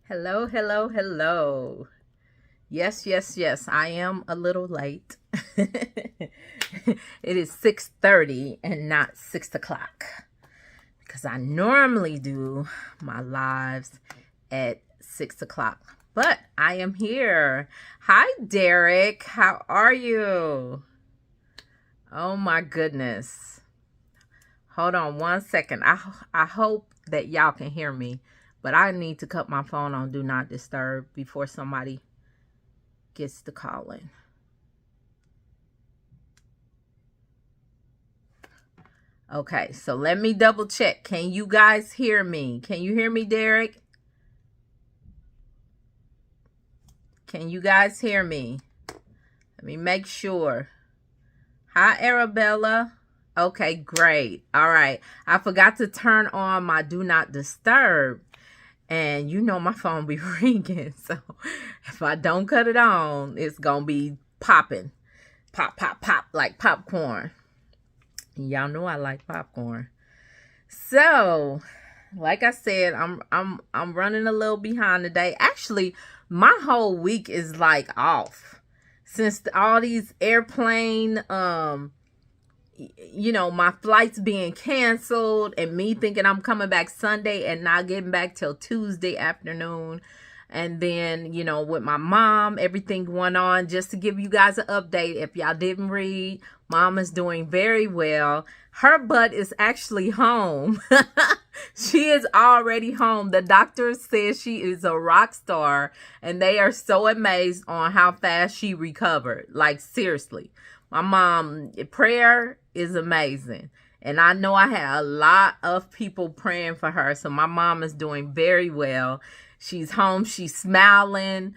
Hello, hello, hello. Yes, yes, yes. I am a little late. It is 6:30 and not 6 o'clock because I normally do my lives at 6 o'clock. But I am here. Hi, Derek. How are you? Oh my goodness. Hold on one second. I hope that y'all can hear me, but I need to cut my phone on Do Not Disturb before somebody gets the calling. Okay, so let me double check. Can you guys hear me? Can you hear me, Derek? Can you guys hear me? Let me make sure. Hi, Arabella. Okay, great. All right. I forgot to turn on my Do Not Disturb. And you know my phone be ringing. So if I don't cut it on, it's going to be popping. Pop, pop, pop like popcorn. Y'all know I like popcorn. So, like I said, I'm running a little behind today. Actually, my whole week is like off. Since all these airplane my flights being canceled and me thinking I'm coming back Sunday and not getting back till Tuesday afternoon. And then, with my mom, everything going on. Just to give you guys an update, if y'all didn't read, Mom is doing very well. Her butt is actually home. She is already home. The doctor says she is a rock star, and they are so amazed on how fast she recovered. Like, seriously. My mom, prayer is amazing. And I know I had a lot of people praying for her. So my mom is doing very well. She's home. She's smiling.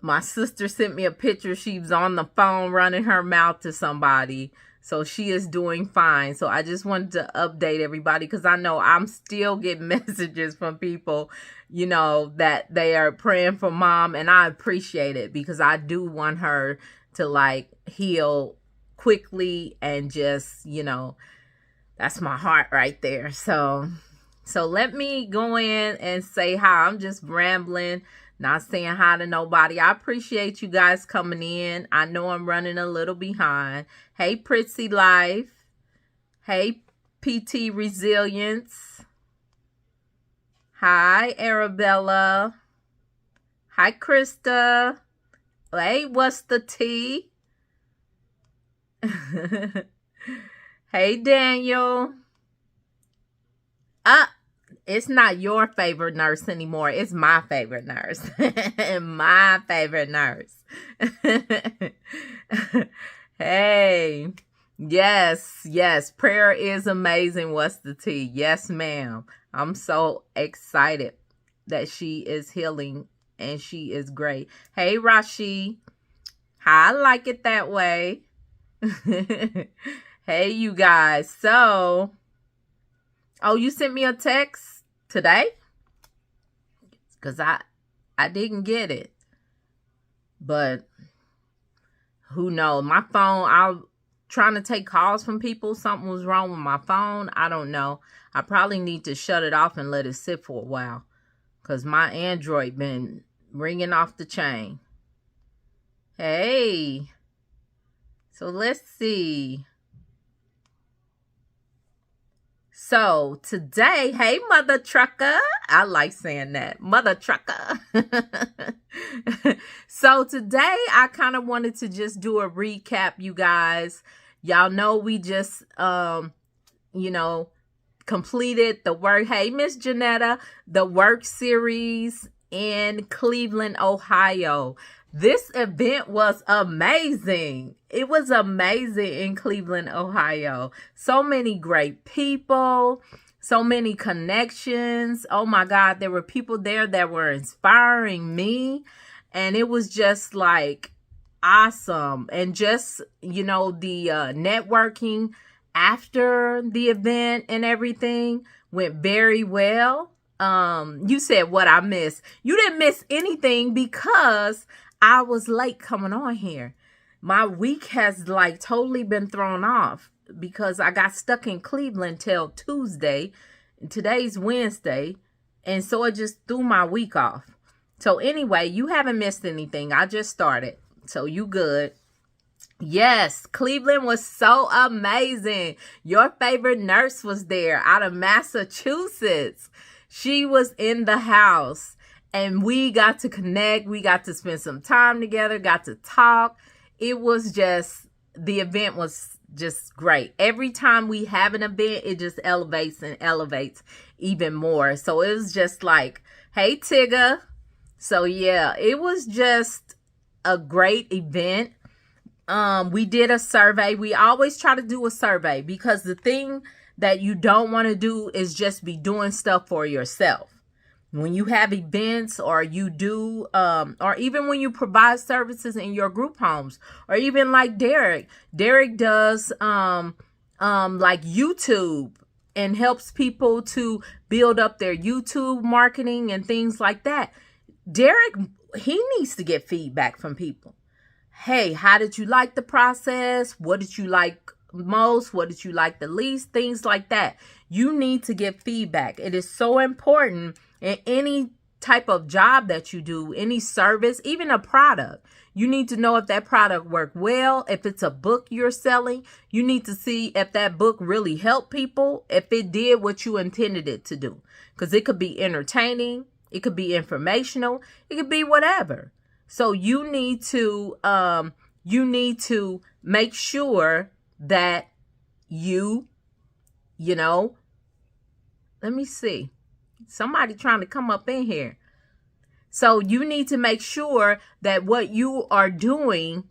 My sister sent me a picture. She was on the phone running her mouth to somebody. So she is doing fine. So I just wanted to update everybody because I know I'm still getting messages from people, that they are praying for Mom. And I appreciate it because I do want her to heal quickly and just, that's my heart right there. So let me go in and say hi. I'm just rambling, not saying hi to nobody. I appreciate you guys coming in. I know I'm running a little behind. Hey, Prissy Life. Hey, PT Resilience. Hi, Arabella. Hi, Krista. Hey, what's the tea? Hey, Daniel. It's not your favorite nurse anymore. It's my favorite nurse. My favorite nurse. Hey. Yes. Prayer is amazing. What's the tea? Yes, ma'am. I'm so excited that she is healing and she is great. Hey, Rashi. I like it that way. Hey, you guys. So, you sent me a text today? Because I didn't get it. But who knows? My phone, I'm trying to take calls from people. Something was wrong with my phone. I don't know. I probably need to shut it off and let it sit for a while. Because my Android been ringing off the chain. Hey. So let's see. So today, hey, Mother Trucker. I like saying that. Mother Trucker. So today, I kind of wanted to just do a recap, you guys. Y'all know we just, completed the work. Hey, Miss Janetta, the work series in Cleveland, Ohio. This event was amazing. It was amazing in Cleveland, Ohio. So many great people, so many connections. Oh my God, there were people there that were inspiring me. And it was just awesome. And just, the networking after the event and everything went very well. You said what I missed. You didn't miss anything because I was late coming on here. My week has totally been thrown off because I got stuck in Cleveland till Tuesday. Today's Wednesday. And so it just threw my week off. So anyway, you haven't missed anything. I just started. So you good. Yes, Cleveland was so amazing. Your favorite nurse was there out of Massachusetts. She was in the house and we got to connect. We got to spend some time together, got to talk. It was just, the event was just great. Every time we have an event, it just elevates and elevates even more. So it was just like, hey, Tigger. So yeah, it was just a great event. We did a survey. We always try to do a survey because the thing that you don't want to do is just be doing stuff for yourself. When you have events or you do, or even when you provide services in your group homes, or even like Derek does, like YouTube and helps people to build up their YouTube marketing and things like that. Derek, he needs to get feedback from people. Hey, how did you like the process? What did you like most? What did you like the least? Things like that. You need to get feedback. It is so important in any type of job that you do, any service, even a product. You need to know if that product worked well. If it's a book you're selling, you need to see if that book really helped people, if it did what you intended it to do. Because it could be entertaining, it could be informational, it could be whatever. So you need to make sure that you know, let me see. Somebody trying to come up in here. So you need to make sure that what you are doing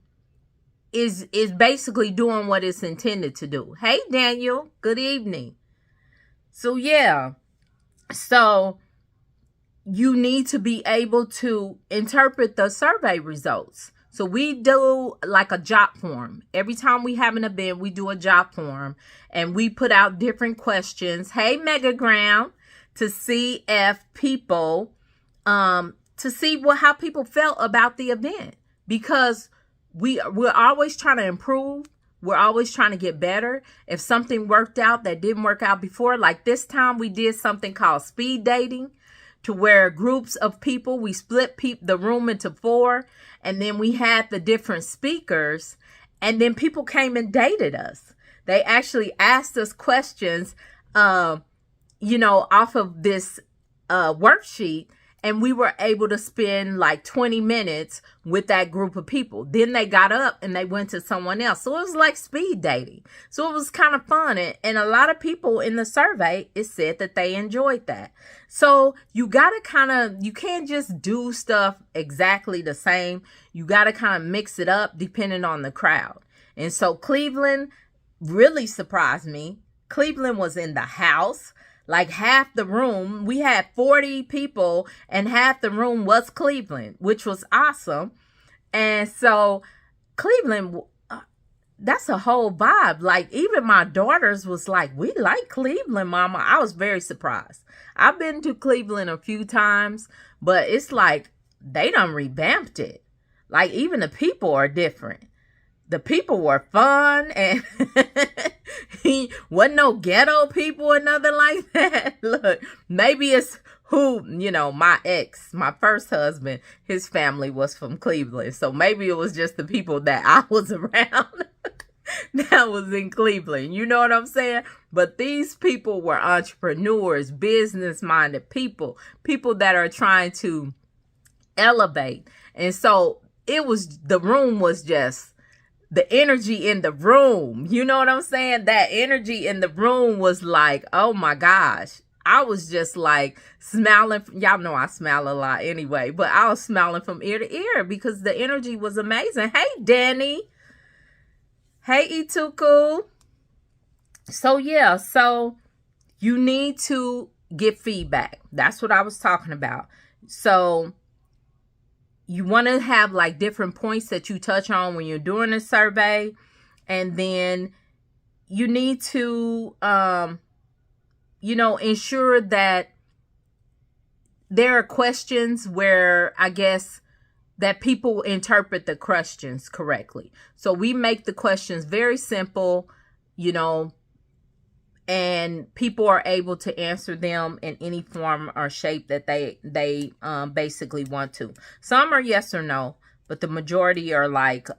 is basically doing what it's intended to do. Hey, Daniel, good evening. So yeah. So you need to be able to interpret the survey results. So we do like a job form. Every time we have an event, we do a job form and we put out different questions. Hey, Megagram, to see if people, to see how people felt about the event, because we're always trying to improve. We're always trying to get better. If something worked out that didn't work out before, like this time we did something called speed dating, to where groups of people, we split the room into 4, and then we had the different speakers, and then people came and dated us. They actually asked us questions, off of this worksheet, and we were able to spend like 20 minutes with that group of people. Then they got up and they went to someone else. So it was like speed dating. So it was kind of fun. And a lot of people in the survey, it said that they enjoyed that. So you got to you can't just do stuff exactly the same. You got to kind of mix it up depending on the crowd. And so Cleveland really surprised me. Cleveland was in the house. Like half the room, we had 40 people and half the room was Cleveland, which was awesome. And so Cleveland, that's a whole vibe. Like even my daughters was like, we like Cleveland, Mama. I was very surprised. I've been to Cleveland a few times, but it's like they done revamped it. Like even the people are different. The people were fun, and he wasn't no ghetto people or nothing like that. Look, maybe it's my ex, my first husband, his family was from Cleveland. So maybe it was just the people that I was around that was in Cleveland. You know what I'm saying? But these people were entrepreneurs, business-minded people that are trying to elevate. And so the room was just, the energy in the room, you know what I'm saying? That energy in the room was like, oh my gosh. I was just like smiling. Y'all know I smile a lot anyway, but I was smiling from ear to ear because the energy was amazing. Hey, Danny. Hey, Ituku. So yeah, so you need to get feedback. That's what I was talking about. So you want to have like different points that you touch on when you're doing a survey. And then you need to, ensure that there are questions where I guess that people interpret the questions correctly. So we make the questions very simple, and people are able to answer them in any form or shape that they basically want to. Some are yes or no, but the majority are like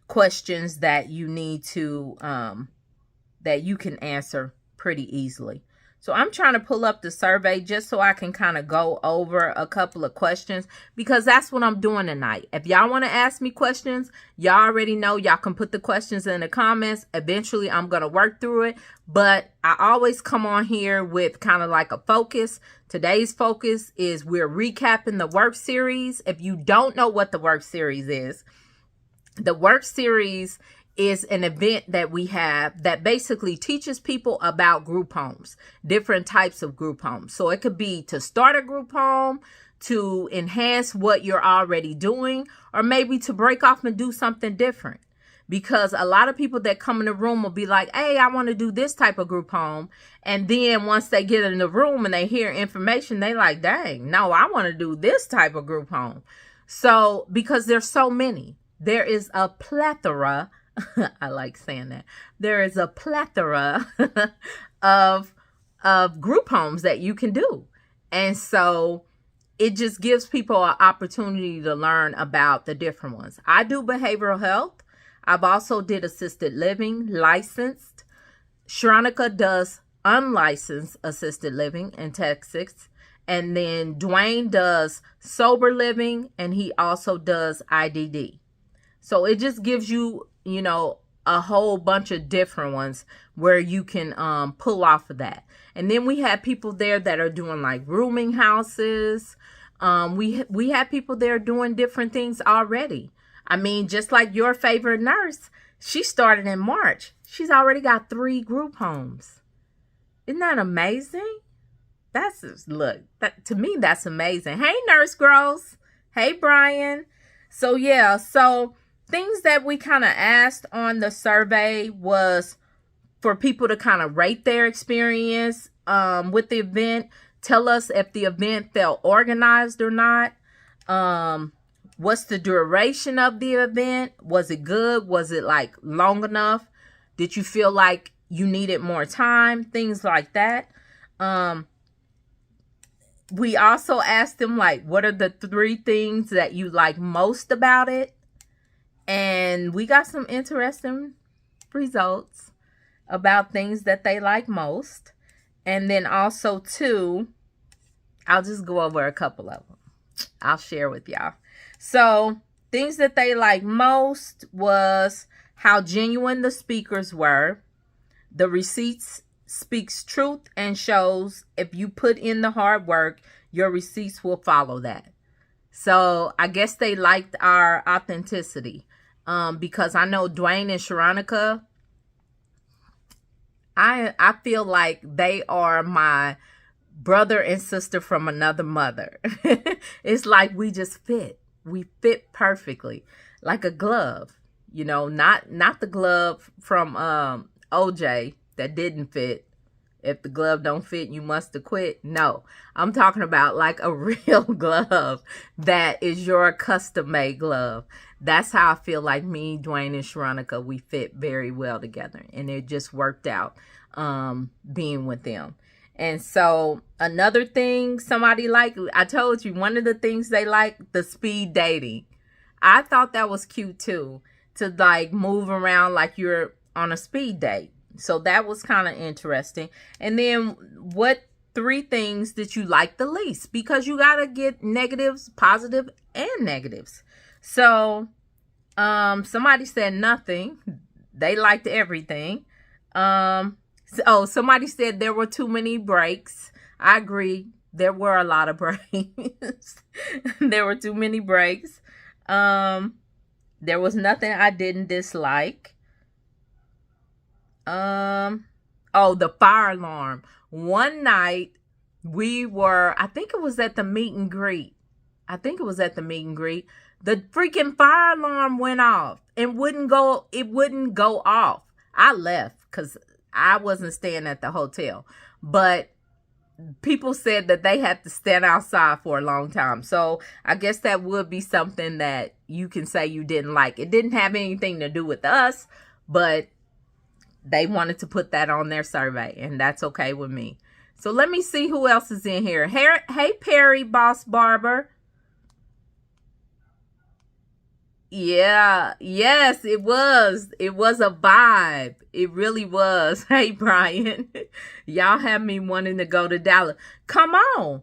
questions that you need to that you can answer pretty easily. So I'm trying to pull up the survey just so I can kind of go over a couple of questions, because that's what I'm doing tonight. If y'all want to ask me questions, y'all already know y'all can put the questions in the comments. Eventually, I'm going to work through it, but I always come on here with kind of like a focus. Today's focus is we're recapping the work series. If you don't know what the work series is, the work series is an event that we have that basically teaches people about group homes, different types of group homes. So it could be to start a group home, to enhance what you're already doing, or maybe to break off and do something different. Because a lot of people that come in the room will be like, hey, I want to do this type of group home. And then once they get in the room and they hear information, they like, dang, no, I want to do this type of group home. So because there's so many, there is a plethora I like saying that. There is a plethora of group homes that you can do. And so it just gives people an opportunity to learn about the different ones. I do behavioral health. I've also did assisted living, licensed. Sharonica does unlicensed assisted living in Texas. And then Dwayne does sober living, and he also does IDD. So it just gives you, a whole bunch of different ones where you can pull off of that. And then we have people there that are doing like rooming houses. We have people there doing different things already. I mean, just like your favorite nurse, she started in March. She's already got 3 group homes. Isn't that amazing? To me, that's amazing. Hey, Nurse Girls. Hey, Brian. So, yeah, things that we kind of asked on the survey was for people to kind of rate their experience with the event. Tell us if the event felt organized or not. What's the duration of the event? Was it good? Was it like long enough? Did you feel like you needed more time? Things like that. We also asked them, like, what are the 3 things that you like most about it? And we got some interesting results about things that they like most. And then also, too, I'll just go over a couple of them. I'll share with y'all. So, things that they like most was how genuine the speakers were. The receipts speaks truth and shows if you put in the hard work, your receipts will follow that. So, I guess they liked our authenticity. Because I know Dwayne and Sharonica, I feel like they are my brother and sister from another mother. It's like we just fit. We fit perfectly, like a glove. Not the glove from OJ that didn't fit. If the glove don't fit, you must have quit. No, I'm talking about like a real glove that is your custom-made glove. That's how I feel like me, Dwayne, and Sharonica, we fit very well together. And it just worked out being with them. And so another thing somebody liked, I told you, one of the things they like, the speed dating. I thought that was cute too, to like move around like you're on a speed date. So that was kind of interesting. And then what 3 things that you like the least? Because you got to get negatives, positive, and negatives. So somebody said nothing. They liked everything. Somebody said there were too many breaks. I agree. There were a lot of breaks. There were too many breaks. There was nothing I didn't dislike. The fire alarm. One night I think it was at the meet and greet. The freaking fire alarm went off and wouldn't go off. I left because I wasn't staying at the hotel. But people said that they had to stand outside for a long time. So I guess that would be something that you can say you didn't like. It didn't have anything to do with us, but they wanted to put that on their survey, and that's okay with me. So let me see who else is in here. Hey, Perry, Boss Barber. Yeah, yes, it was. It was a vibe. It really was. Hey, Brian. Y'all have me wanting to go to Dallas. Come on.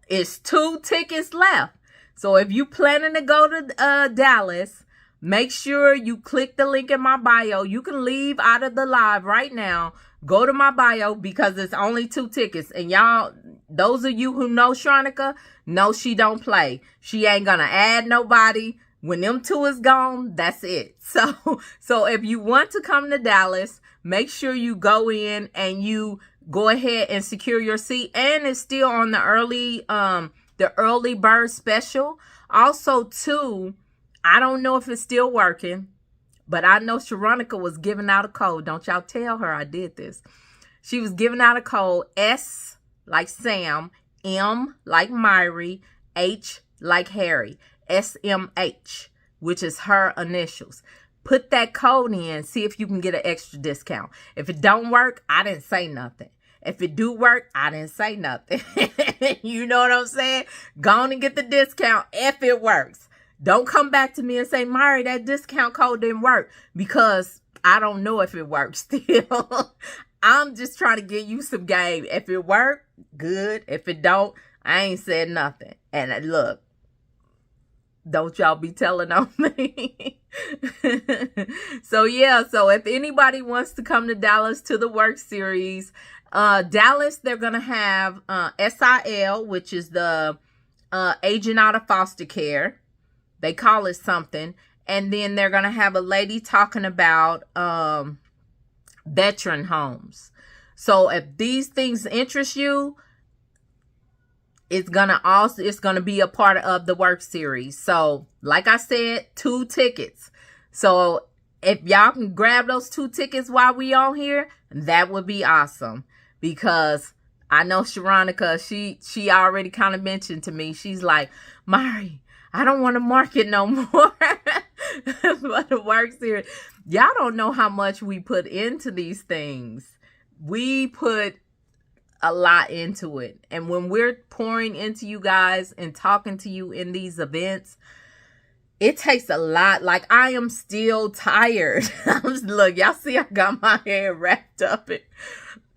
It's 2 tickets left. So if you planning to go to Dallas, make sure you click the link in my bio. You can leave out of the live right now. Go to my bio because it's only 2 tickets. And y'all, those of you who know Shronica, know she don't play. She ain't gonna add nobody. When them 2 is gone, that's it. So if you want to come to Dallas, make sure you go in and you go ahead and secure your seat. And it's still on the early bird special. Also, too, I don't know if it's still working, but I know Sharonica was giving out a code. Don't y'all tell her I did this. She was giving out a code, S like Sam, M like Myrrie, H like Harry. SMH, which is her initials. Put that code in, see if you can get an extra discount. If it don't work, I didn't say nothing. If it do work, I didn't say nothing. You know what I'm saying? Go on and get the discount if it works. Don't come back to me and say, Myrrie, that discount code didn't work, because I don't know if it works still. I'm just trying to get you some game. If it work, good. If it don't, I ain't said nothing. And look, don't y'all be telling on me. So yeah, so if anybody wants to come to Dallas to the work series, Dallas, they're going to have SIL, which is the agent out of foster care. They call it something. And then they're going to have a lady talking about veteran homes. So if these things interest you, it's gonna be a part of the work series. So like I said, 2 tickets. So if y'all can grab those 2 tickets while we on here, that would be awesome. Because I know Sharonica, she already kind of mentioned to me, she's like, Myrrie, I don't want to market no more for the work series. Y'all don't know how much we put into these things. We put a lot into it. And when we're pouring into you guys and talking to you in these events, it takes a lot. Like, I am still tired. Look, y'all see I got my hair wrapped up.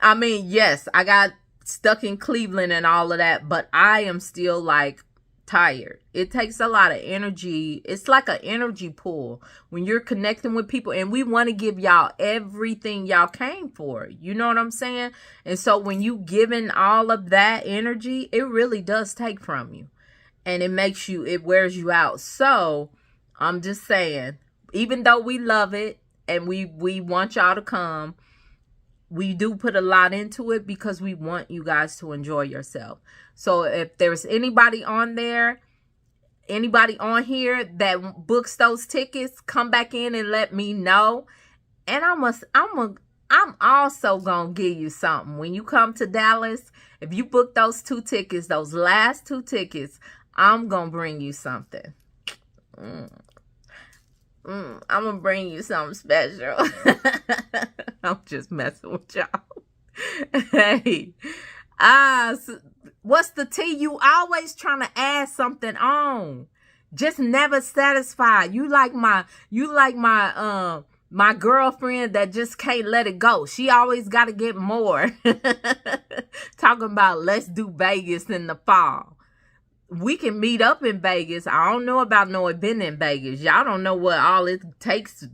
I mean, yes, I got stuck in Cleveland and all of that, but I am still like tired. It takes a lot of energy. It's like an energy pull when you're connecting with people, and we want to give y'all everything y'all came for. You know what I'm saying? And so when you giving all of that energy, it really does take from you, and it wears you out. So I'm just saying, even though we love it and we want y'all to come, we do put a lot into it because we want you guys to enjoy yourself. So if there's anybody on here that books those tickets, come back in and let me know. And I'm also gonna give you something. When you come to Dallas, if you book those 2 tickets, those last 2 tickets, I'm gonna bring you something. I'm gonna bring you something special. I'm just messing with y'all. Hey, what's the tea? You always trying to add something on, just never satisfied. You like my my girlfriend that just can't let it go. She always got to get more. Talking about let's do Vegas in the fall. We can meet up in Vegas. I don't know about no event in Vegas. Y'all don't know what all it takes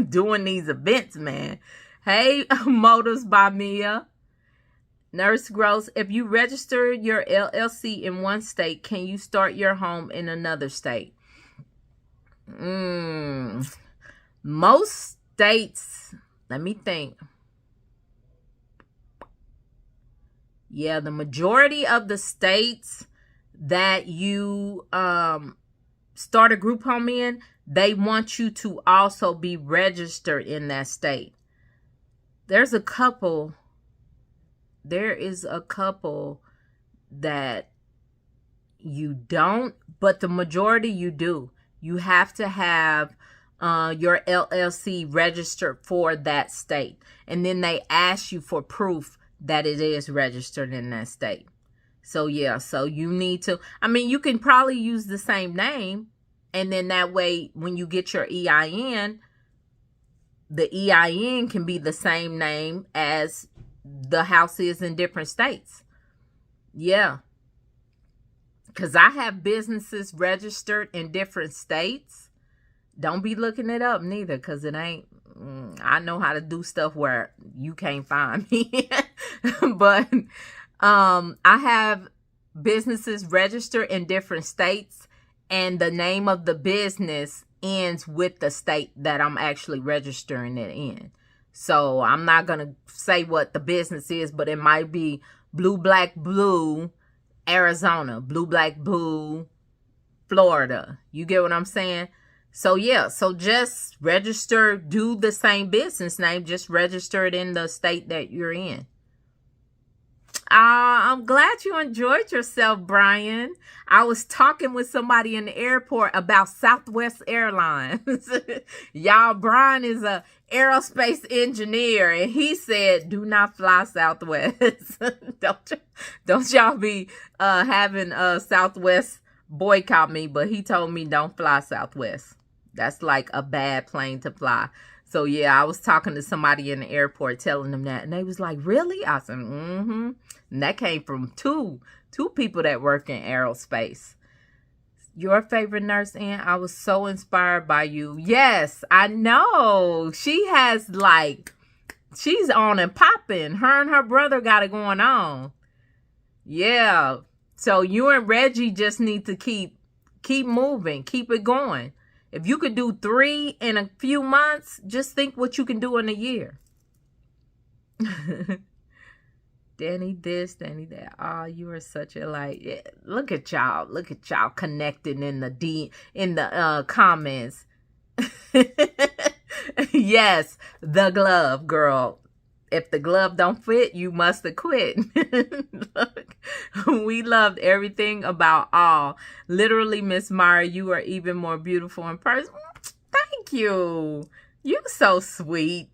doing these events, man. Hey, Motors by Mia. Nurse Gross, if you register your LLC in one state, can you start your home in another state? Most states, let me think. Yeah, the majority of the states that you start a group home in, they want you to also be registered in that state. There is a couple that you don't, but the majority you do. You have to have your LLC registered for that state. And then they ask you for proof that it is registered in that state. So yeah, so you need to, I mean, you can probably use the same name, and then that way when you get your EIN, the EIN can be the same name as the house is in different states. Yeah. Because I have businesses registered in different states. Don't be looking it up neither, because it ain't, I know how to do stuff where you can't find me. But I have businesses registered in different states, and the name of the business ends with the state that I'm actually registering it in. So I'm not going to say what the business is, but it might be Blue Black Blue, Arizona, Blue Black Blue, Florida. You get what I'm saying? So yeah, so just register, do the same business name, just register it in the state that you're in. I'm glad you enjoyed yourself, Brian. I was talking with somebody in the airport about Southwest Airlines. Y'all, Brian is a aerospace engineer, and he said, do not fly Southwest. Don't y'all be having Southwest boycott me, but he told me don't fly Southwest. That's like a bad plane to fly. So yeah, I was talking to somebody in the airport telling them that, and they was like, really? I said, mm-hmm. And that came from two people that work in aerospace. Your favorite nurse, Ann? I was so inspired by you. Yes, I know. She has she's on and popping. Her and her brother got it going on. Yeah. So you and Reggie just need to keep moving, keep it going. If you could do 3 in a few months, just think what you can do in a year. Danny this, Danny that. Oh, you are such a light. Yeah, look at y'all connecting in the comments. Yes, the glove, girl. If the glove don't fit, you must have quit. Look, we loved everything about all. Literally, Miss Myrrie, you are even more beautiful in person. Thank you. You so sweet.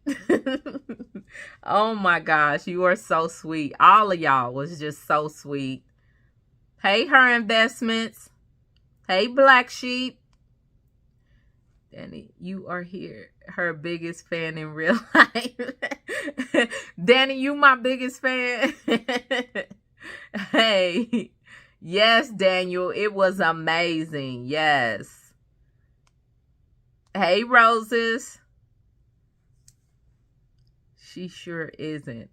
Oh my gosh, you are so sweet. All of y'all was just so sweet. Hey, Her Investments. Hey, Black Sheep. Danny, you are here. Her biggest fan in real life. Danny, you my biggest fan. Hey. Yes, Daniel. It was amazing. Yes. Hey, Roses. She sure isn't.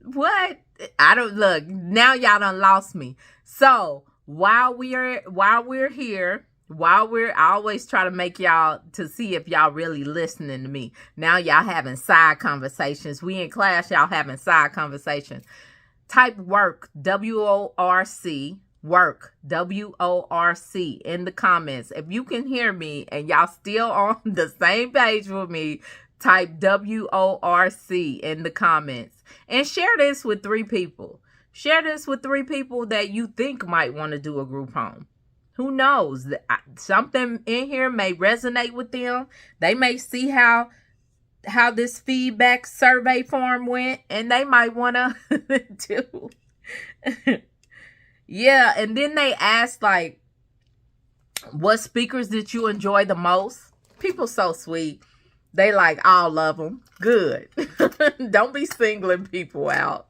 What? I don't look. Now y'all done lost me. So while we're here, I always try to make y'all to see if y'all really listening to me. Now y'all having side conversations. We in class, y'all having side conversations. Type work, WORC, work, WORC in the comments. If you can hear me and y'all still on the same page with me, type WORC in the comments. And share this with 3 people. Share this with 3 people that you think might want to do a group home. Who knows? Something in here may resonate with them. They may see how this feedback survey form went, and they might want to do. Yeah, and then they asked, like, what speakers did you enjoy the most? People so sweet. They like all of them. Good. Don't be singling people out.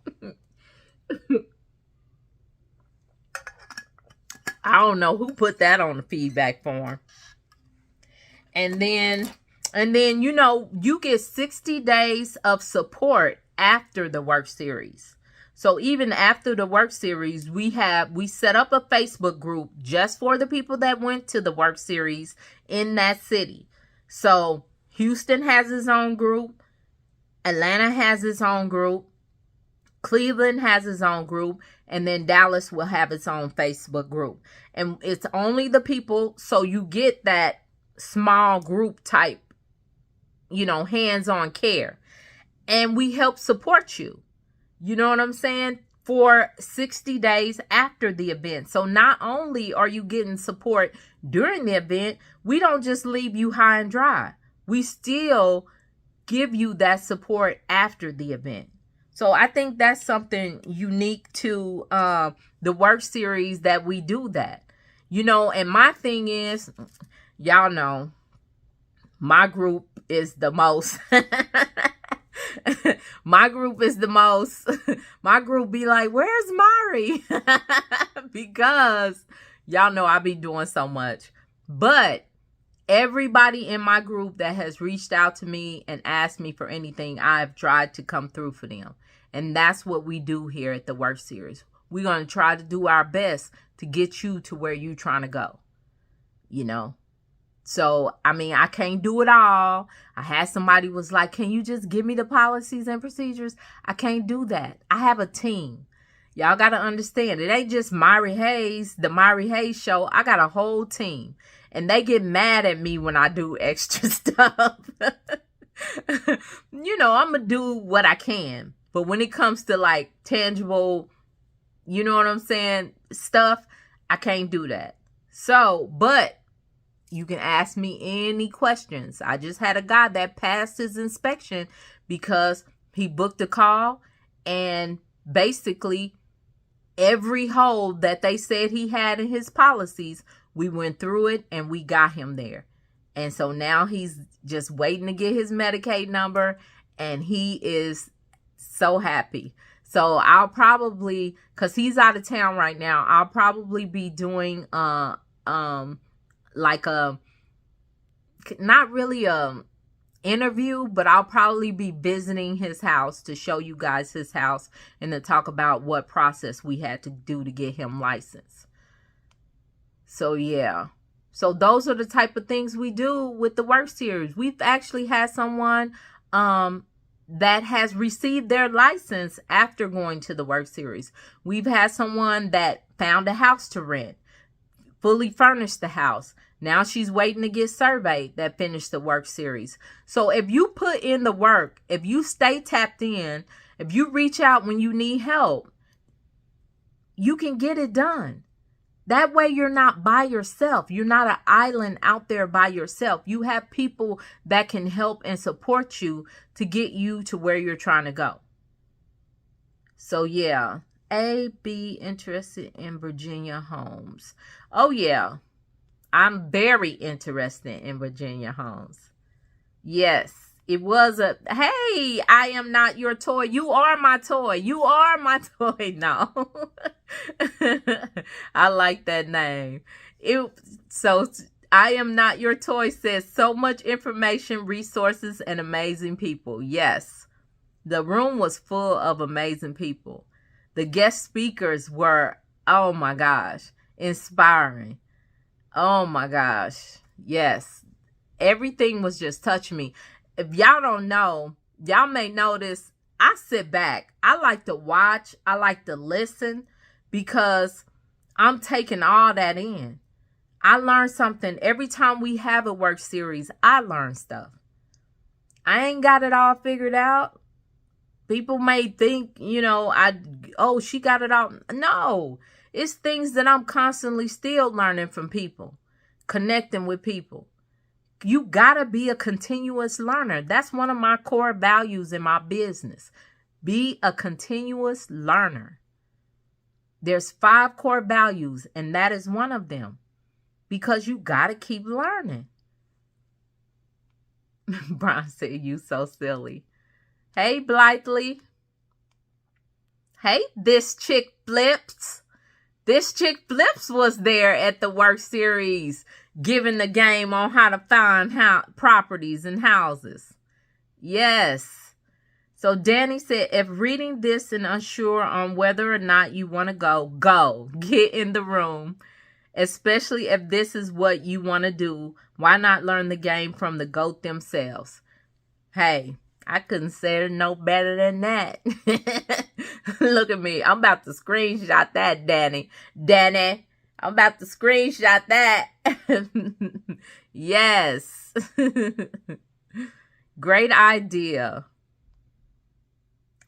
I don't know who put that on the feedback form. And then, you know, you get 60 days of support after the work series. So even after the work series, we set up a Facebook group just for the people that went to the work series in that city. So Houston has its own group. Atlanta has its own group. Cleveland has its own group. And then Dallas will have its own Facebook group. And it's only the people, so you get that small group type, you know, hands-on care. And we help support you. You know what I'm saying? for 60 days after the event. So not only are you getting support during the event, we don't just leave you high and dry. We still give you that support after the event. So I think that's something unique to the work series, that we do that. You know, and my thing is, y'all know, my group is the most. My group is the most. My group be like, where's Myrrie? Because y'all know I be doing so much. But everybody in my group that has reached out to me and asked me for anything, I've tried to come through for them. And that's what we do here at the Work Series. We're going to try to do our best to get you to where you're trying to go. You know? So, I mean, I can't do it all. I had somebody was like, can you just give me the policies and procedures? I can't do that. I have a team. Y'all got to understand. It ain't just Myrrie Hayes, the Myrrie Hayes show. I got a whole team. And they get mad at me when I do extra stuff. You know, I'm going to do what I can. But when it comes to like tangible, you know what I'm saying, stuff, I can't do that. So, but you can ask me any questions. I just had a guy that passed his inspection because he booked a call, and basically every hole that they said he had in his policies, we went through it and we got him there. And so now he's just waiting to get his Medicaid number, and he is so happy. So I'll probably, because he's out of town right now, I'll probably be doing like a, not really a interview, but I'll probably be visiting his house to show you guys his house and to talk about what process we had to do to get him licensed. So yeah. So those are the type of things we do with the work series. We've actually had someone that has received their license after going to the work series. We've had someone that found a house to rent, fully furnished the house. Now she's waiting to get surveyed, that finished the work series. So if you put in the work, if you stay tapped in, if you reach out when you need help, you can get it done. That way you're not by yourself. You're not an island out there by yourself. You have people that can help and support you to get you to where you're trying to go. So yeah, be interested in Virginia homes. Oh yeah, I'm very interested in Virginia homes. Yes, it was a, hey, I am not your toy. You are my toy. You are my toy. No. I like that name. So I am not your toy says so much information, resources, and amazing people. Yes, the room was full of amazing people. The guest speakers were, oh my gosh, inspiring. Oh my gosh. Yes. Everything was just touching me. If y'all don't know, y'all may notice I sit back. I like to watch. I like to listen because I'm taking all that in. I learn something. Every time we have a work series, I learn stuff. I ain't got it all figured out. People may think, you know, she got it all. No, it's things that I'm constantly still learning from people, connecting with people. You gotta be a continuous learner. That's one of my core values in my business. Be a continuous learner. There's 5 core values, and that is one of them. Because you gotta keep learning. Brian said, you so silly. Hey, Blythley. Hey, this chick Flips. This chick Flips was there at the work series, giving the game on how to find properties and houses. Yes. So Danny said, if reading this and unsure on whether or not you want to go. Get in the room. Especially if this is what you want to do. Why not learn the game from the GOAT themselves? Hey, I couldn't say it no better than that. Look at me. I'm about to screenshot that, Danny. I'm about to screenshot that. Yes. Great idea.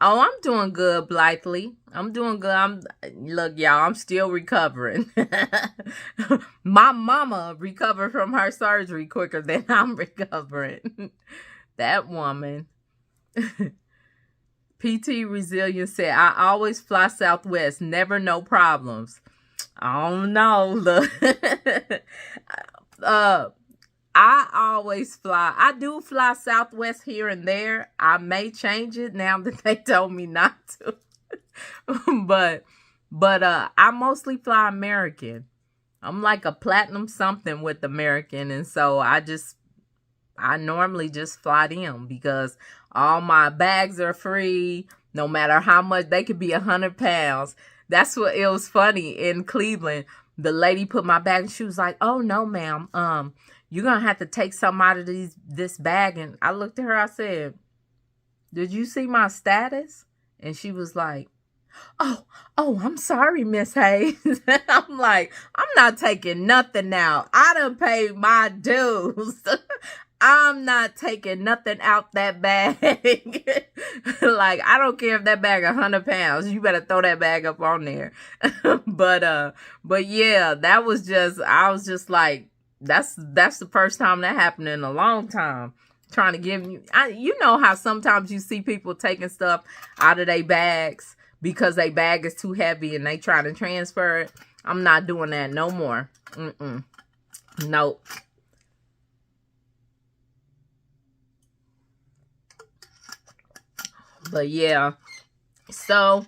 Oh, I'm doing good, Blythley. I'm doing good. Look, y'all, I'm still recovering. My mama recovered from her surgery quicker than I'm recovering. That woman. PT Resilience said, I always fly Southwest, never no problems. I don't know. Look. I always fly. I do fly Southwest here and there. I may change it now that they told me not to. but I mostly fly American. I'm like a platinum something with American, and so I normally just fly them because all my bags are free. No matter how much, they could be 100 pounds. That's what it was funny in Cleveland. The lady put my bag and she was like, "Oh no, ma'am. You're gonna have to take some out of this bag." And I looked at her, I said, "Did you see my status?" And she was like, Oh, I'm sorry, Miss Hayes. I'm like, I'm not taking nothing out. I done paid my dues. I'm not taking nothing out that bag. Like, I don't care if that bag 100 pounds. You better throw that bag up on there. but yeah, that was just, I was just like, that's the first time that happened in a long time. Trying to give you, you know how sometimes you see people taking stuff out of their bags because their bag is too heavy and they try to transfer it. I'm not doing that no more. Nope. But yeah, so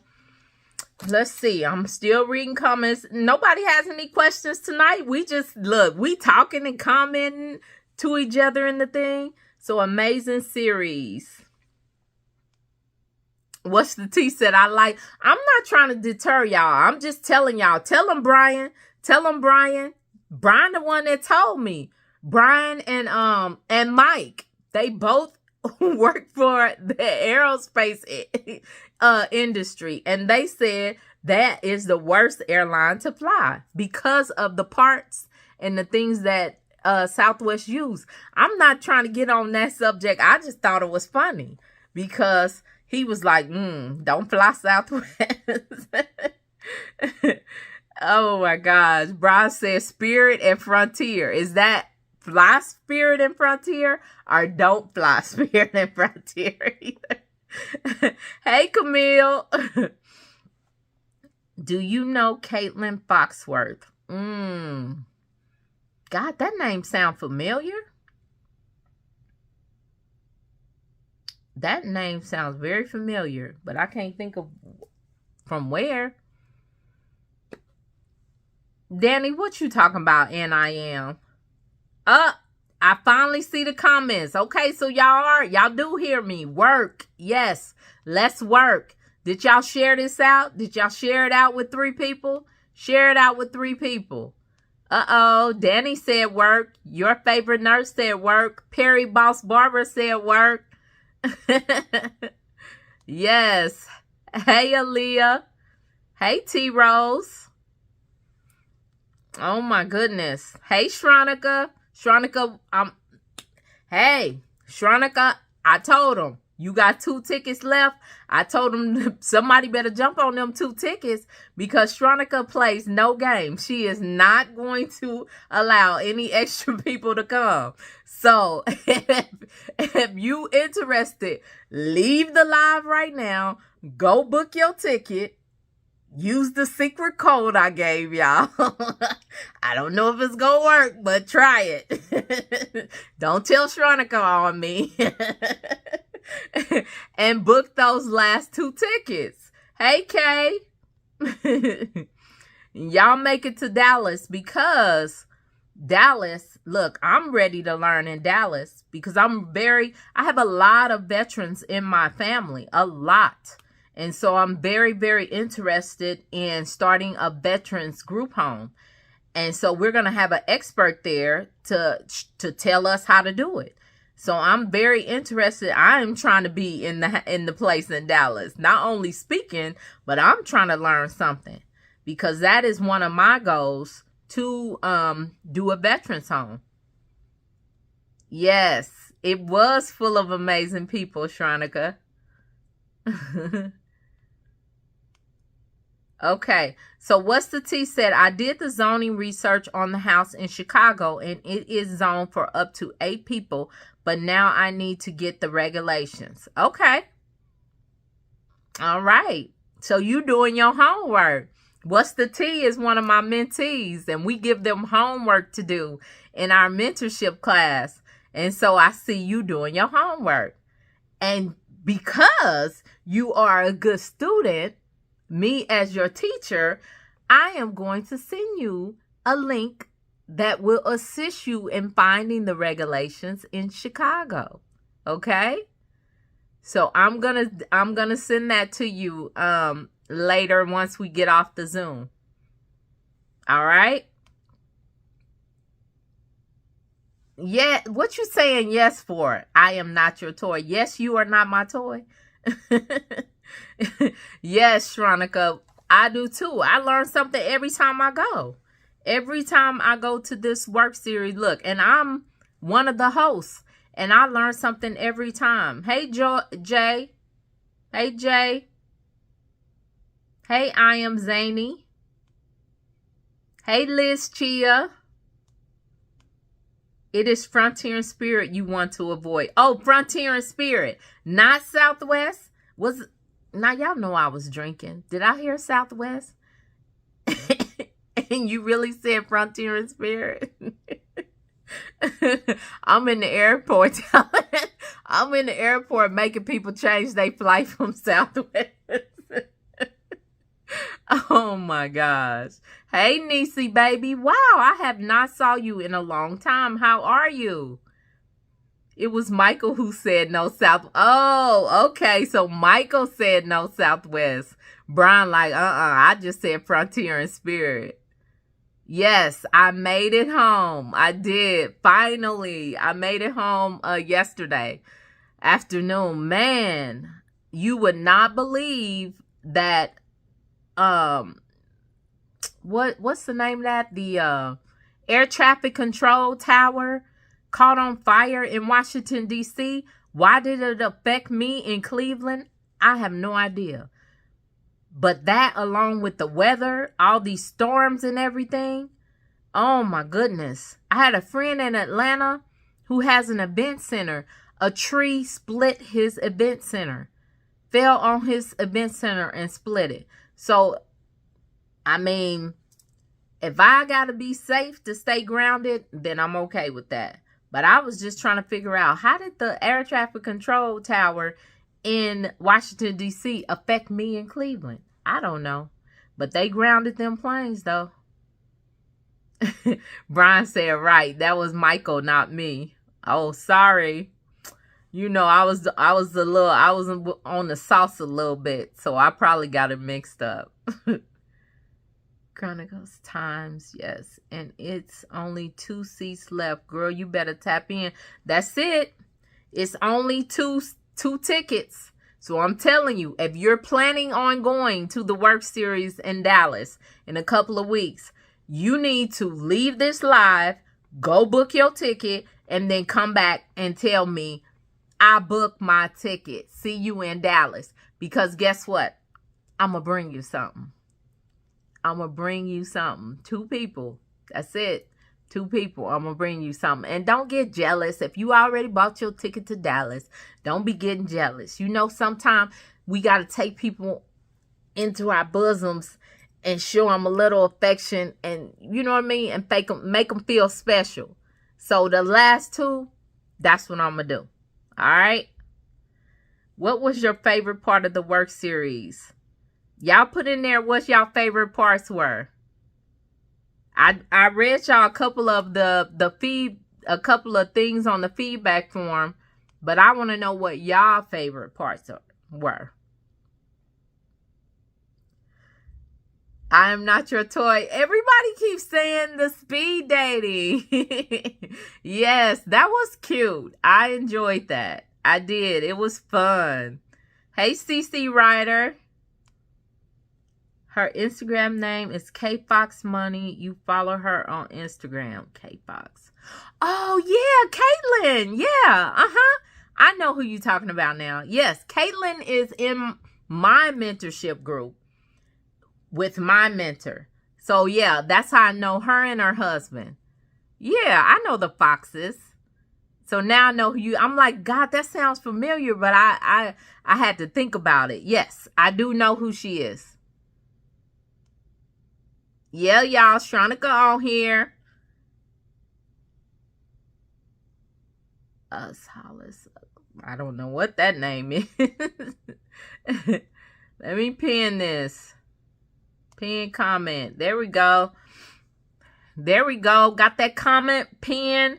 let's see. I'm still reading comments. Nobody has any questions tonight. We just, look, we talking and commenting to each other in the thing. So amazing series. What's the T said? I'm not trying to deter y'all. I'm just telling y'all. Tell him, Brian. Tell him, Brian. Brian, the one that told me. Brian and Mike. They both work for the aerospace industry. And they said that is the worst airline to fly because of the parts and the things that Southwest use. I'm not trying to get on that subject. I just thought it was funny because he was like, don't fly Southwest. Oh my gosh. Brian says Spirit and Frontier. Is that fly Spirit and Frontier or don't fly Spirit and Frontier either? Hey, Camille. Do you know Caitlin Foxworth? God, that name sound familiar. That name sounds very familiar, but I can't think of from where. Danny, what you talking about, NIM? I finally see the comments. Okay, so y'all do hear me. Work. Yes, let's work. Did y'all share this out? Did y'all share it out with 3 people? Share it out with 3 people. Danny said work. Your favorite nurse said work. Perry Boss Barber said work. Yes. Hey, Aaliyah. Hey, T-Rose. Oh, my goodness. Hey, Shronica. Shronica, hey, Shronica, I told him, you got 2 tickets left. I told him somebody better jump on them 2 tickets because Shronica plays no game. She is not going to allow any extra people to come. So if you interested, leave the live right now. Go book your ticket. Use the secret code I gave y'all. I don't know if it's going to work, but try it. Don't tell Shronica on me. And book those last 2 tickets. Hey, Kay. Y'all make it to Dallas because Dallas, look, I'm ready to learn in Dallas because I have a lot of veterans in my family, a lot. And so I'm very, very interested in starting a veterans group home. And so we're going to have an expert there to tell us how to do it. So I'm very interested. I am trying to be in the place in Dallas, not only speaking, but I'm trying to learn something because that is one of my goals to do a veterans home. Yes, it was full of amazing people, Shronica. Okay, so what's the T said? I did the zoning research on the house in Chicago, and it is zoned for up to 8 people, but now I need to get the regulations. Okay. All right. So you doing your homework. What's the T is one of my mentees, and we give them homework to do in our mentorship class. And so I see you doing your homework. And because you are a good student, me as your teacher, I am going to send you a link that will assist you in finding the regulations in Chicago. Okay? So I'm gonna send that to you later once we get off the Zoom. All right? Yeah, what you saying yes for? I am not your toy. Yes, you are not my toy. Yes, Shronica, I do too. I learn something every time I go. Every time I go to this work series, look, and I'm one of the hosts, and I learn something every time. Hey, Jay. Hey, Jay. Hey, I am Zany. Hey, Liz Chia. It is Frontier and Spirit you want to avoid. Oh, Frontier and Spirit, not Southwest. Now y'all know I was drinking. Did I hear Southwest? And you really said Frontier and Spirit? I'm in the airport. I'm in the airport making people change their flight from Southwest. Oh my gosh. Hey, Niecy, baby. Wow, I have not saw you in a long time. How are you? It was Michael who said no South. Oh, okay. So Michael said no Southwest. Brian like, I just said Frontier and Spirit. Yes, I made it home. I did. Finally, I made it home yesterday afternoon. Man, you would not believe that what's the name of that? The air traffic control tower caught on fire in Washington, D.C. Why did it affect me in Cleveland? I have no idea. But that, along with the weather, all these storms and everything, oh my goodness. I had a friend in Atlanta who has an event center. A tree split his event center, fell on his event center and split it. So, I mean, if I got to be safe to stay grounded, then I'm okay with that. But I was just trying to figure out, how did the air traffic control tower in Washington, D.C. affect me in Cleveland? I don't know. But they grounded them planes, though. Brian said, right. That was Michael, not me. Oh, sorry. You know, I was on the sauce a little bit, so I probably got it mixed up. Chronicles Times, yes. And it's only 2 seats left. Girl, you better tap in. That's it. It's only two tickets. So I'm telling you, if you're planning on going to the work series in Dallas in a couple of weeks, you need to leave this live, go book your ticket, and then come back and tell me, I booked my ticket. See you in Dallas. Because guess what? I'm going to bring you something. I'm going to bring you something. 2 people. That's it. 2 people. I'm going to bring you something. And don't get jealous. If you already bought your ticket to Dallas, don't be getting jealous. You know, sometimes we got to take people into our bosoms and show them a little affection. And you know what I mean? And make them feel special. So the last 2, that's what I'm going to do. All right? What was your favorite part of the work series? Y'all put in there what y'all favorite parts were. I read y'all a couple of a couple of things on the feedback form, but I want to know what y'all favorite parts were. I am not your toy. Everybody keeps saying the speed dating. Yes, that was cute. I enjoyed that. I did. It was fun. Hey, CC Ryder. Her Instagram name is KFoxMoney. You follow her on Instagram, KFox. Oh, yeah, Caitlin. Yeah, I know who you're talking about now. Yes, Caitlin is in my mentorship group with my mentor. So yeah, that's how I know her and her husband. Yeah, I know the Foxes. So now I know who you. I'm like, God, that sounds familiar, but I had to think about it. Yes, I do know who she is. Yeah, y'all, Shronica on here. Hollis. I don't know what that name is. Let me pin this. Pin comment. There we go. There we go. Got that comment pin.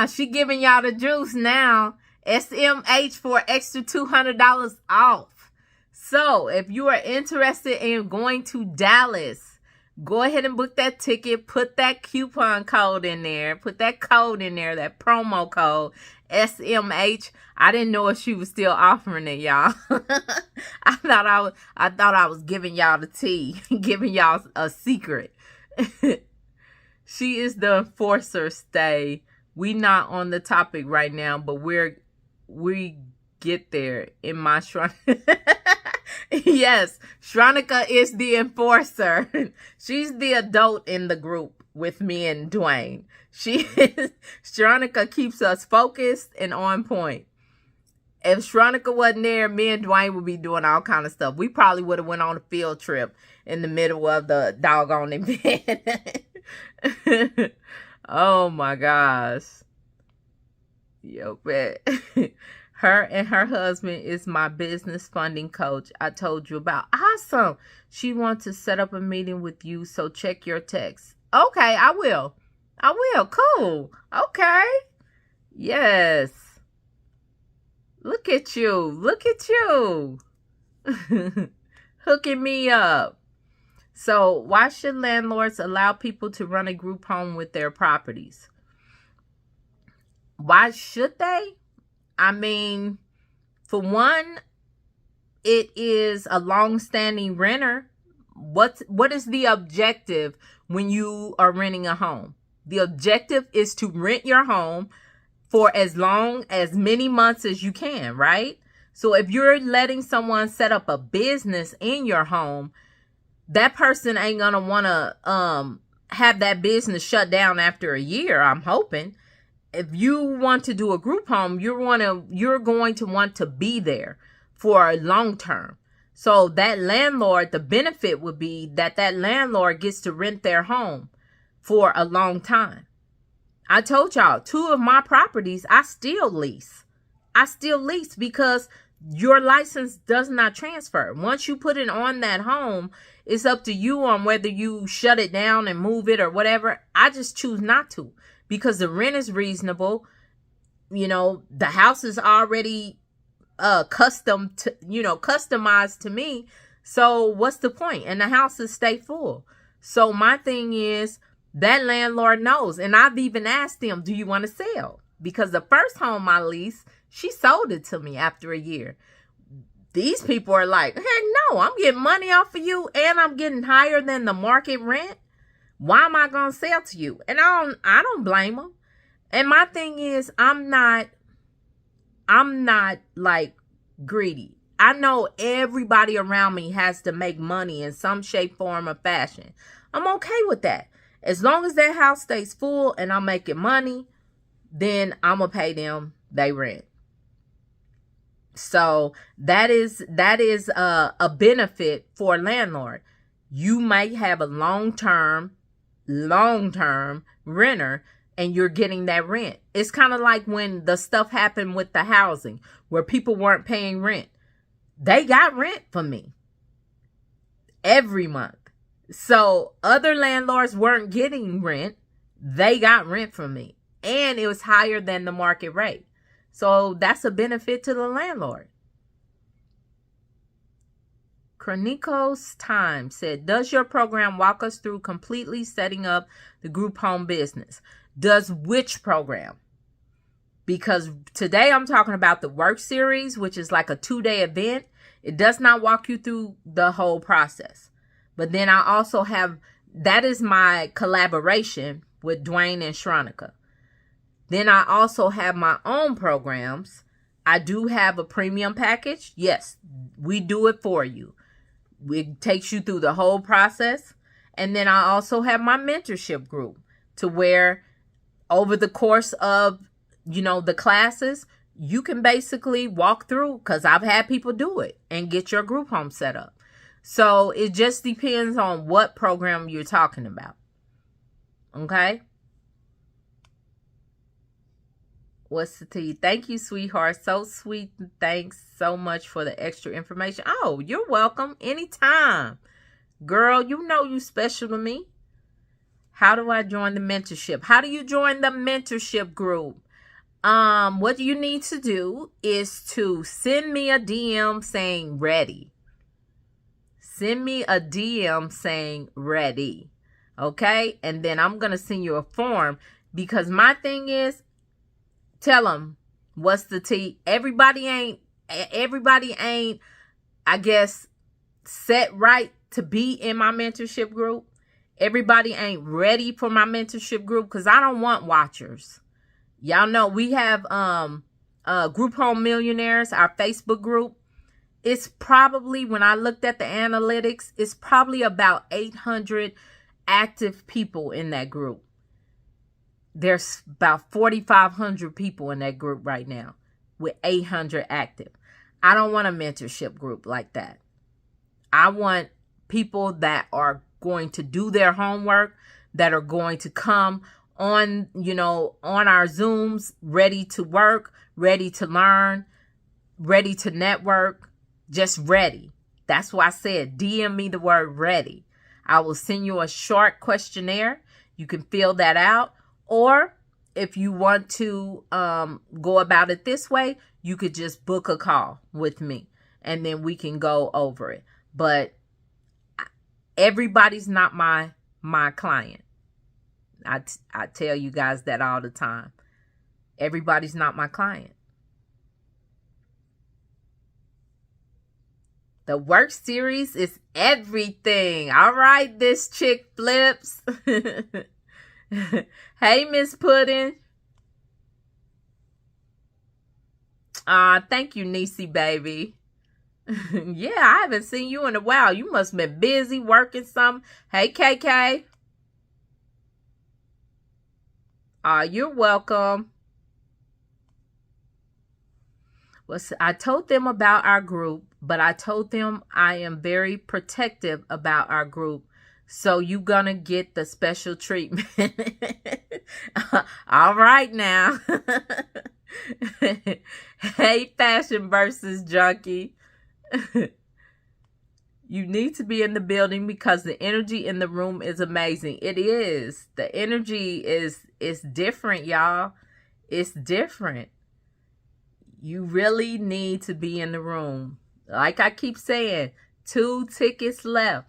She giving y'all the juice now. SMH for extra $200 off. So if you are interested in going to Dallas, go ahead and book that ticket. Put that coupon code in there. Put that code in there, that promo code, SMH. I didn't know if she was still offering it, y'all. I thought I was giving y'all the tea, giving y'all a secret. She is the enforcer. Stay. We not on the topic right now, but we get there in my shrine. Yes, Shronica is the enforcer. She's the adult in the group with me and Dwayne. Shronica keeps us focused and on point. If Shronica wasn't there, me and Dwayne would be doing all kind of stuff. We probably would have went on a field trip in the middle of the doggone event. Oh my gosh. Yo, bet. Her and her husband is my business funding coach I told you about. Awesome. She wants to set up a meeting with you, so check your text. Okay, I will. Cool. Okay. Yes. Look at you. Hooking me up. So why should landlords allow people to run a group home with their properties? Why should they? I mean, for one, it is a long-standing renter. What is the objective when you are renting a home? The objective is to rent your home for as many months as you can, right? So if you're letting someone set up a business in your home, that person ain't gonna want to have that business shut down after a year, I'm hoping. If you want to do a group home, you're going to want to be there for a long term. So that landlord, the benefit would be that landlord gets to rent their home for a long time. I told y'all, 2 of my properties, I still lease. Because your license does not transfer. Once you put it on that home, it's up to you on whether you shut it down and move it or whatever. I just choose not to because the rent is reasonable. You know, the house is already customized to me. So what's the point? And the houses stay full. So my thing is that landlord knows. And I've even asked them, do you want to sell? Because the first home I leased, she sold it to me after a year. These people are like, heck no, I'm getting money off of you and I'm getting higher than the market rent. Why am I going to sell to you? And I don't blame them. And my thing is, I'm not like greedy. I know everybody around me has to make money in some shape, form, or fashion. I'm okay with that. As long as that house stays full and I'm making money, then I'm going to pay them they rent. So that is a benefit for a landlord. You might have a long-term renter and you're getting that rent. It's kind of like when the stuff happened with the housing where people weren't paying rent. They got rent from me every month. So other landlords weren't getting rent. They got rent from me. And it was higher than the market rate. So that's a benefit to the landlord. Chronicos Time said, does your program walk us through completely setting up the group home business? Does which program? Because today I'm talking about the work series, which is like a 2-day event. It does not walk you through the whole process. But then I also have, that is my collaboration with Dwayne and Shronica. Then I also have my own programs I do have a premium package. Yes, we do it for you. It takes you through the whole process. And then I also have my mentorship group, to where over the course of, the classes, you can basically walk through, because I've had people do it and get your group home set up. So it just depends on what program you're talking about. Okay? What's the tea? Thank you, sweetheart. So sweet. Thanks so much for the extra information. Oh, you're welcome. Anytime. Girl, you know you special to me. How do I join the mentorship? How do you join the mentorship group? What you need to do is to send me a DM saying ready. Send me a DM saying ready. Okay? And then I'm going to send you a form, because my thing is, tell them what's the tea. Everybody ain't, I guess, set right to be in my mentorship group. Everybody ain't ready for my mentorship group, because I don't want watchers. Y'all know we have Group Home Millionaires, our Facebook group. It's probably, when I looked at the analytics, it's probably about 800 active people in that group. There's about 4,500 people in that group right now with 800 active. I don't want a mentorship group like that. I want people that are going to do their homework, that are going to come on, on our Zooms, ready to work, ready to learn, ready to network, just ready. That's why I said DM me the word ready. I will send you a short questionnaire. You can fill that out. Or if you want to go about it this way, you could just book a call with me, and then we can go over it. But everybody's not my client. I tell you guys that all the time. Everybody's not my client. The work series is everything. All right, this chick flips. Hey, Miss Pudding. Thank you, Niecy, baby. Yeah, I haven't seen you in a while. You must have been busy working something. Hey, KK. You're welcome. I told them about our group, but I told them I am very protective about our group. So you gonna get the special treatment. All right now. Hey, Fashion versus Junkie. You need to be in the building, because the energy in the room is amazing. It is. The energy is different, y'all. It's different. You really need to be in the room. Like I keep saying, 2 tickets left.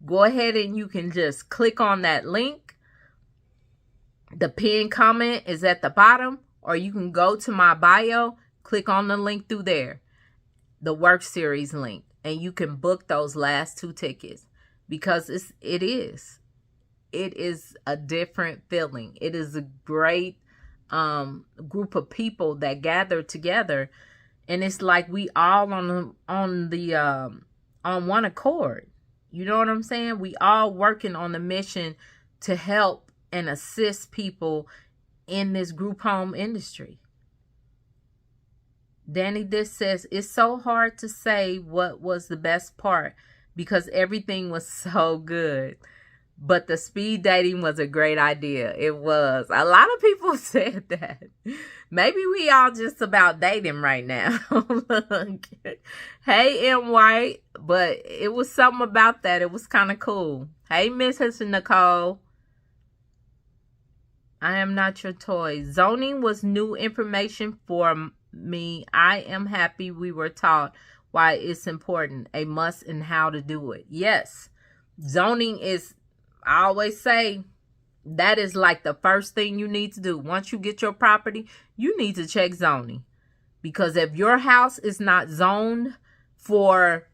Go ahead and you can just click on that link. The pinned comment is at the bottom, or you can go to my bio, click on the link through there, the work series link, and you can book those last 2 tickets, because it is a different feeling. It is a great group of people that gather together, and it's like we all on one accord. You know what I'm saying? We all working on the mission to help and assist people in this group home industry. Danny This says, it's so hard to say what was the best part, because everything was so good. But the speed dating was a great idea. It was. A lot of people said that. Maybe we all just about dating right now. Hey, M. White. But it was something about that. It was kind of cool. Hey, Mrs. Nicole. I am not your toy. Zoning was new information for me. I am happy we were taught why it's important, a must, and how to do it. Yes. Zoning is, I always say, that is like the first thing you need to do. Once you get your property, you need to check zoning. Because if your house is not zoned for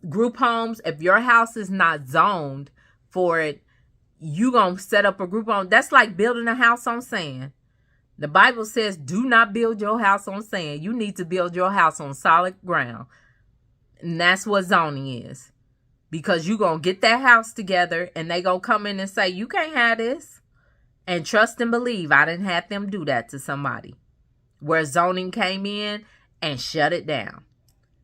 group homes, if your house is not zoned for it, you gonna set up a group home. That's like building a house on sand. The Bible says, do not build your house on sand. You need to build your house on solid ground. And that's what zoning is. Because you're going to get that house together and they going to come in and say, you can't have this. And trust and believe, I didn't have them do that to somebody. Where zoning came in and shut it down.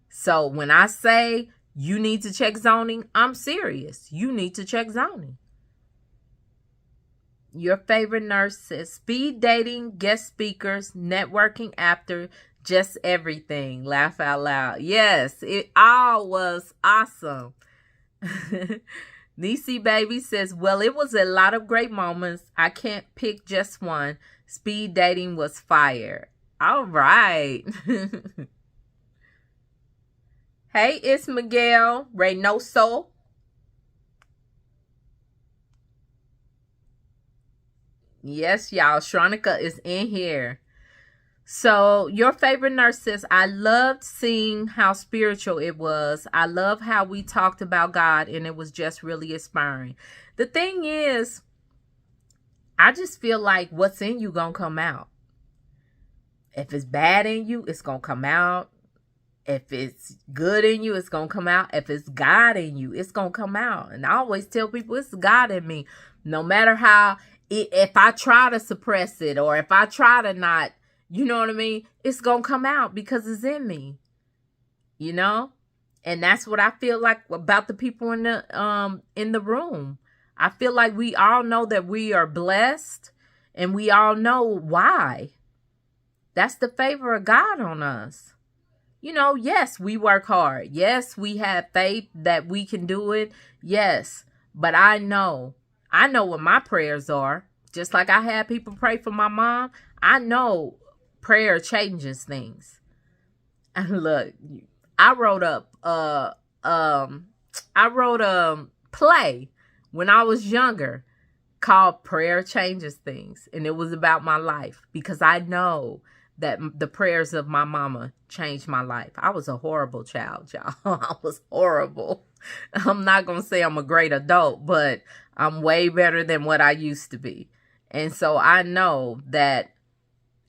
So when I say you need to check zoning, I'm serious. You need to check zoning. Your favorite nurse says speed dating, guest speakers, networking after, just everything. Laugh out loud. Yes, it all was awesome. Nisi Baby says, well, it was a lot of great moments. I can't pick just one. Speed dating was fire. All right. Hey, it's Miguel Reynoso. Yes, y'all. Shronica is in here. So, your favorite nurse says, I loved seeing how spiritual it was. I love how we talked about God, and it was just really inspiring. The thing is, I just feel like what's in you gonna come out. If it's bad in you, it's gonna come out. If it's good in you, it's gonna come out. If it's God in you, it's gonna come out. And I always tell people, it's God in me. No matter how, if I try to suppress it, or if I try to not, you know what I mean? It's going to come out because it's in me, you know? And that's what I feel like about the people in the room. I feel like we all know that we are blessed, and we all know why. That's the favor of God on us. You know, yes, we work hard. Yes, we have faith that we can do it. Yes, but I know what my prayers are. Just like I had people pray for my mom, I know prayer changes things. And look, I wrote a play when I was younger called Prayer Changes Things, and it was about my life because I know that the prayers of my mama changed my life. I was a horrible child, y'all. I was horrible. I'm not going to say I'm a great adult, but I'm way better than what I used to be. And so I know that,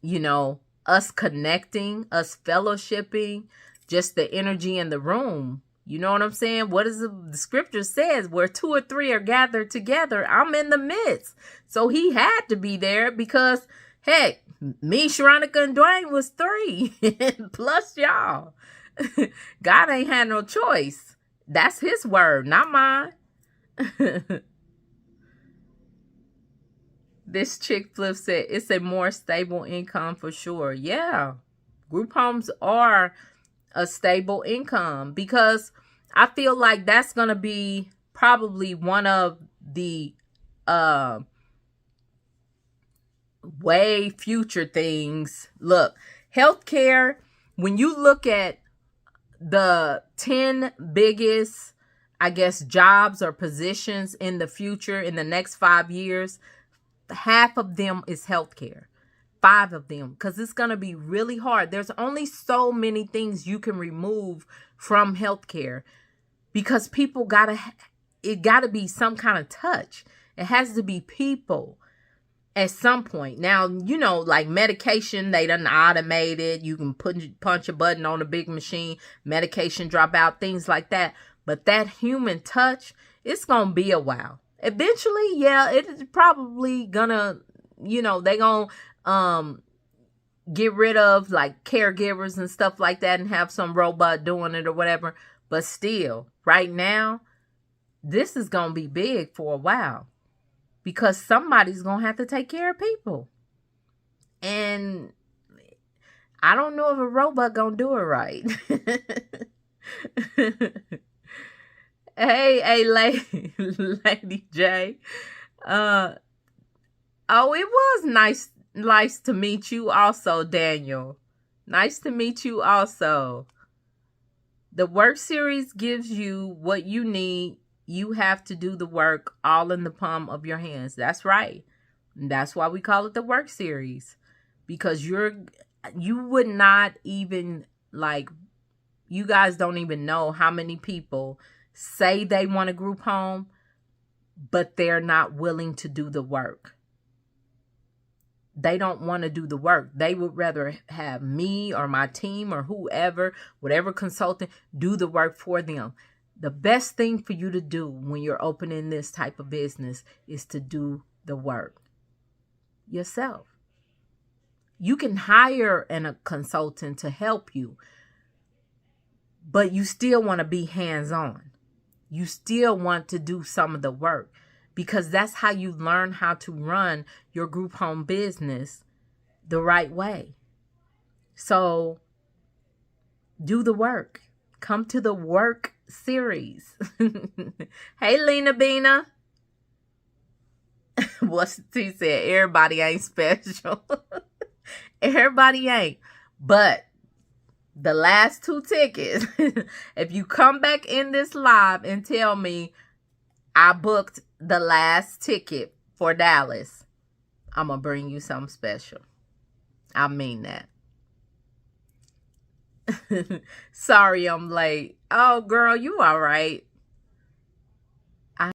you know, us connecting, us fellowshipping, just the energy in the room. You know what I'm saying? What is the scripture says? Where 2 or 3 are gathered together, I'm in the midst. So he had to be there because, heck, me, Sharonica, and Dwayne was 3 plus y'all. God ain't had no choice. That's his word, not mine. This chick Flip said it's a more stable income for sure. Yeah, group homes are a stable income because I feel like that's going to be probably one of the way future things. Look, healthcare, when you look at the 10 biggest, I guess, jobs or positions in the future in the next 5 years, half of them is healthcare. 5 of them, because it's going to be really hard. There's only so many things you can remove from healthcare because people it gotta be some kind of touch. It has to be people at some point. Now, you know, like medication, they done automated. You can punch a button on a big machine, medication drop out, things like that. But that human touch, it's going to be a while. Eventually, yeah, it's probably gonna, you know, they gonna get rid of like caregivers and stuff like that and have some robot doing it or whatever. But still, right now, this is gonna be big for a while because somebody's gonna have to take care of people. And I don't know if a robot gonna do it right. Hey, Lady J. Oh, it was nice to meet you also, Daniel. Nice to meet you also. The work series gives you what you need. You have to do the work all in the palm of your hands. That's right. And that's why we call it the work series. Because you would not even, like, you guys don't even know how many people say they want a group home, but they're not willing to do the work. they don't want to do the work. They would rather have me or my team or whoever, whatever consultant, do the work for them. The best thing for you to do when you're opening this type of business is to do the work yourself. You can hire a consultant to help you, but you still want to be hands-on. You still want to do some of the work, because that's how you learn how to run your group home business the right way. So do the work. Come to the work series. Hey, Lena Bina. What she said, everybody ain't special. Everybody ain't. But the last 2 tickets, if you come back in this live and tell me I booked the last ticket for Dallas, I'm going to bring you something special. I mean that. Sorry I'm late. Oh, girl, you all right.